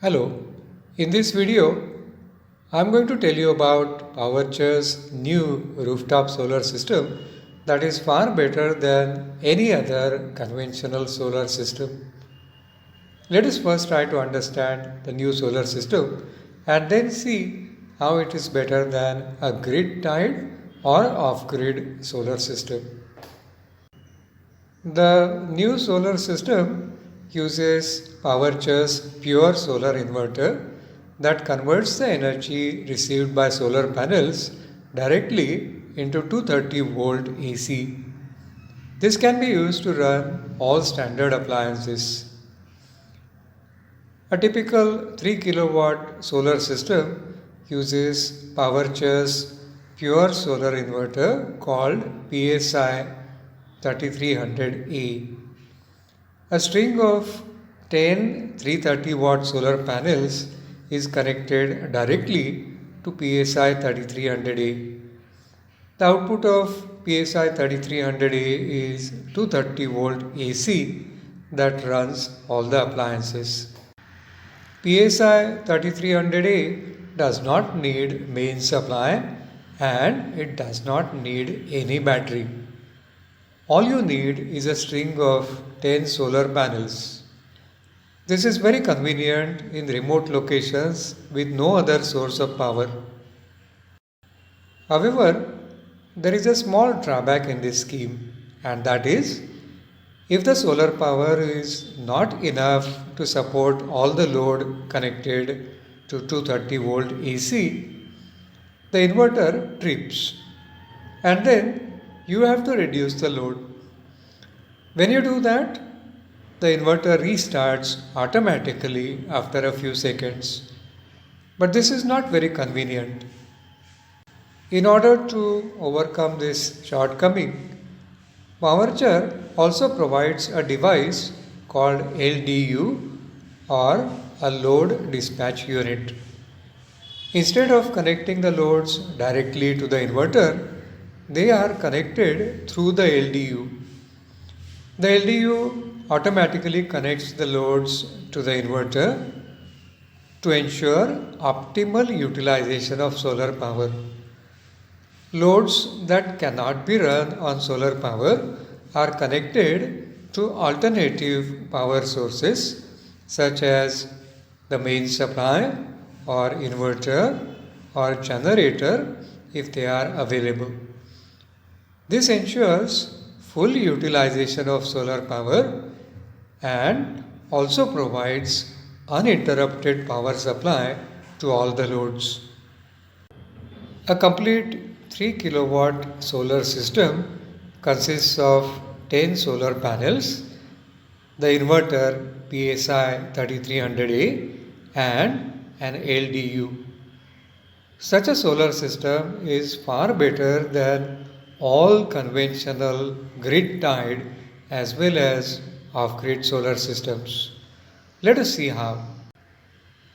Hello, in this video, I'm going to tell you about Powerture's new rooftop solar system that is far better than any other conventional solar system. Let us first try to understand the new solar system and then see how it is better than a grid-tied or off-grid solar system. The new solar system uses Powerture's pure solar inverter that converts the energy received by solar panels directly into 230 volt AC. This can be used to run all standard appliances. A typical 3 kilowatt solar system uses Powerture's pure solar inverter called PSI 3300A. A string of 10 330 watt solar panels is connected directly to PSI 3300A. The output of PSI 3300A is 230 volt AC that runs all the appliances. PSI 3300A does not need main supply and it does not need any battery. All you need is a string of 10 solar panels. This is very convenient in remote locations with no other source of power. However, there is a small drawback in this scheme, and that is if the solar power is not enough to support all the load connected to 230 volt AC, the inverter trips and then you have to reduce the load. When you do that, the inverter restarts automatically after a few seconds. But this is not very convenient. In order to overcome this shortcoming, Powerture also provides a device called LDU or a load dispatch unit. Instead of connecting the loads directly to the inverter, they are connected through the LDU. The LDU automatically connects the loads to the inverter to ensure optimal utilization of solar power. Loads that cannot be run on solar power are connected to alternative power sources such as the main supply or inverter or generator if they are available. This ensures full utilization of solar power and also provides uninterrupted power supply to all the loads. A complete 3 kilowatt solar system consists of 10 solar panels, the inverter PSI 3300A and an LDU. Such a solar system is far better than all conventional grid-tied as well as off-grid solar systems. Let us see how.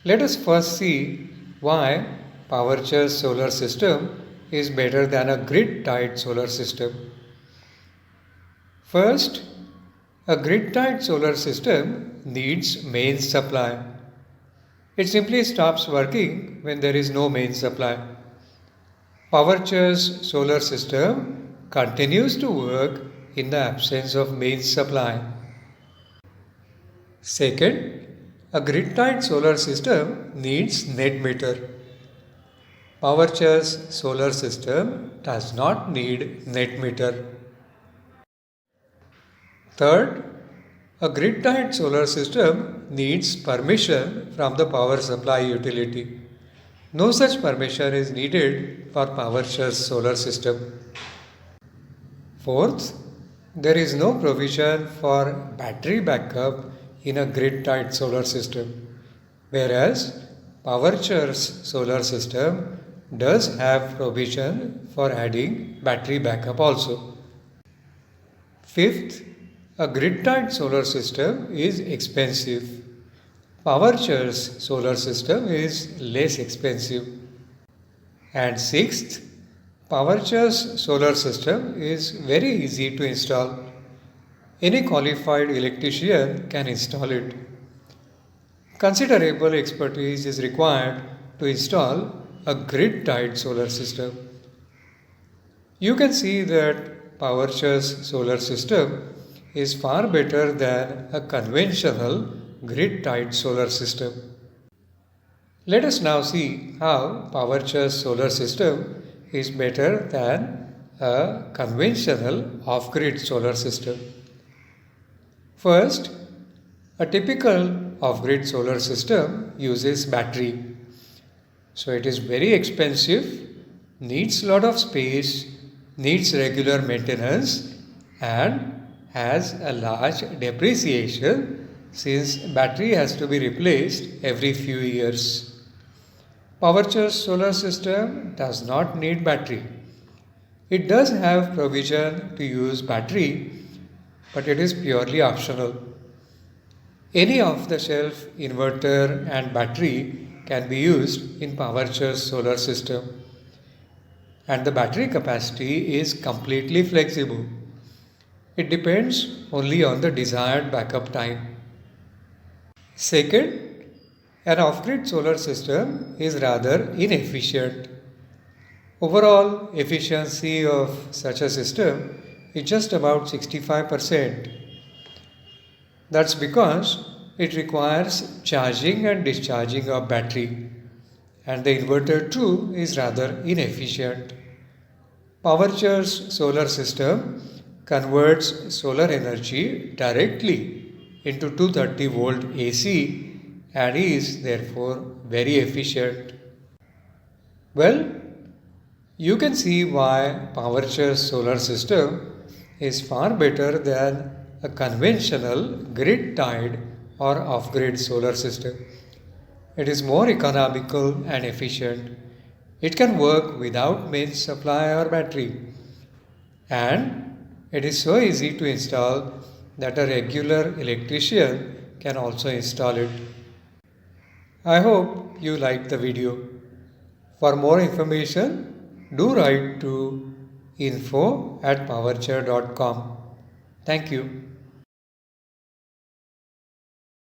Let us first see why Powerture's solar system is better than a grid-tied solar system. First, a grid-tied solar system needs main supply. It simply stops working when there is no main supply. Powerture's solar system continues to work in the absence of main supply. Second, a grid-tied solar system needs net meter. Powerture's solar system does not need net meter. Third, a grid-tied solar system needs permission from the power supply utility. No such permission is needed for Powerture's solar system. Fourth, there is no provision for battery backup in a grid-tied solar system, whereas Powerture's solar system does have provision for adding battery backup also. Fifth, a grid-tied solar system is expensive. Powerture's solar system is less expensive. And sixth, Powerture's solar system is very easy to install. Any qualified electrician can install it. Considerable expertise is required to install a grid-tied solar system. You can see that Powerture's solar system is far better than a conventional grid-tied solar system. Let us now see how Powerture's solar system is better than a conventional off-grid solar system. First, a typical off-grid solar system uses battery. So it is very expensive, needs a lot of space, needs regular maintenance, and has a large depreciation since battery has to be replaced every few years. Powerture's solar system does not need battery. It does have provision to use battery, but it is purely optional. Any off-the-shelf inverter and battery can be used in Powerture's solar system, and the battery capacity is completely flexible. It depends only on the desired backup time. Second, an off-grid solar system is rather inefficient. Overall efficiency of such a system is just about 65%. That's because it requires charging and discharging of battery, and the inverter too is rather inefficient. Powerture's solar system converts solar energy directly into 230 volt AC and is therefore very efficient. Well, you can see why Powerture's solar system is far better than a conventional grid-tied or off-grid solar system. It is more economical and efficient. It can work without mains supply or battery. And it is so easy to install that a regular electrician can also install it. I hope you liked the video. For more information, do write to info@powerture.com. Thank you.